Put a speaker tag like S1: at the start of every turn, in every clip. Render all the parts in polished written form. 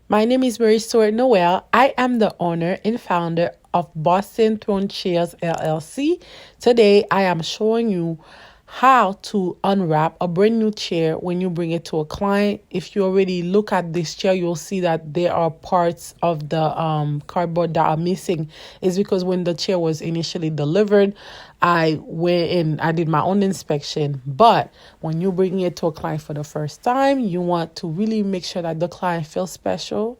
S1: My name is Mary Stewart Noel. I am the owner and founder of Boston Throne Chairs LLC. Today, I am showing you how to unwrap a brand new chair when you bring it to a client. If you already look at this chair, you'll see that there are parts of the cardboard that are missing. It's because when the chair was initially delivered, I went in, I did my own inspection. But when you bring it to a client for the first time, you want to really make sure that the client feels special.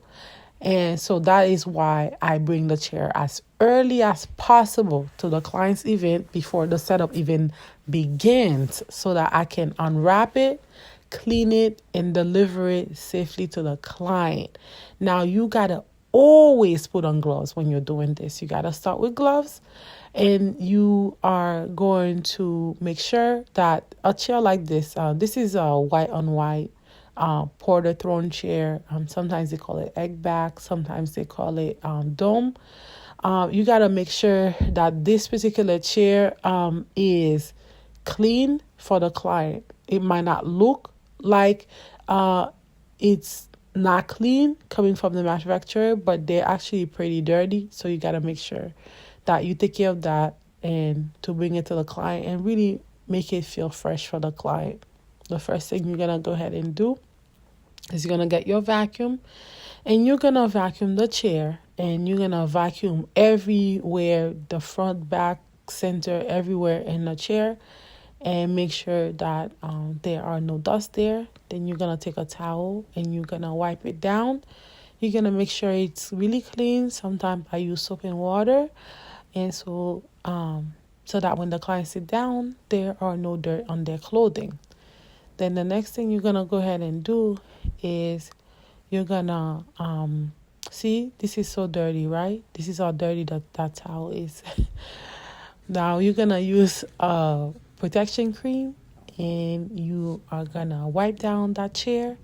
S1: And so that is why I bring the chair as early as possible to the client's event before the setup even begins so that I can unwrap it, clean it, and deliver it safely to the client. Now, you got to always put on gloves when you're doing this. You got to start with gloves, and you are going to make sure that a chair like this is a white on white porter throne chair. Sometimes they call it egg back. Sometimes they call it dome. You got to make sure that this particular chair is clean for the client. It might not look like it's not clean coming from the manufacturer, but they're actually pretty dirty. So you got to make sure that you take care of that and to bring it to the client and really make it feel fresh for the client. The first thing you're going to go ahead and do is you're going to get your vacuum and you're going to vacuum the chair and you're going to vacuum everywhere, the front, back, center, everywhere in the chair, and make sure that there are no dust there. Then you're going to take a towel and you're going to wipe it down. You're going to make sure it's really clean. Sometimes I use soap and water. And so that when the client sit down, there are no dirt on their clothing. Then the next thing you're going to go ahead and do is you're going to, see, this is so dirty, right? This is how dirty that towel is. Now you're going to use protection cream and you are going to wipe down that chair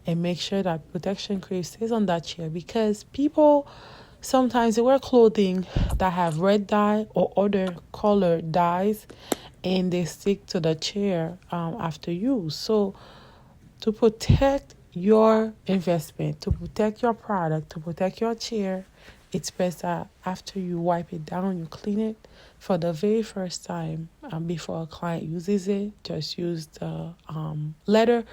S1: and make sure that protection cream stays on that chair, because people sometimes they wear clothing that have red dye or other color dyes and they stick to the chair after use. So to protect your investment, to protect your product, to protect your chair, it's best that after you wipe it down, you clean it for the very first time before a client uses it. Just use the leather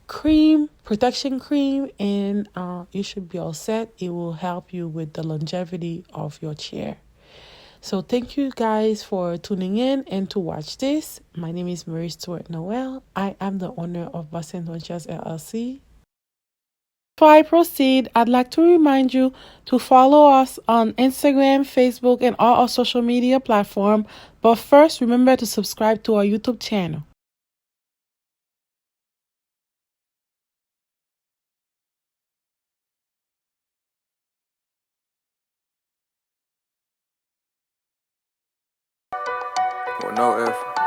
S1: cream, protection cream, and you should be all set. It will help you with the longevity of your chair. So thank you guys for tuning in and to watch this. My name is Mary Stewart Noel. I am the owner of Boston Ventures LLC. Before I proceed, I'd like to remind you to follow us on Instagram, Facebook, and all our social media platforms. But first, remember to subscribe to our YouTube channel.
S2: With no effort.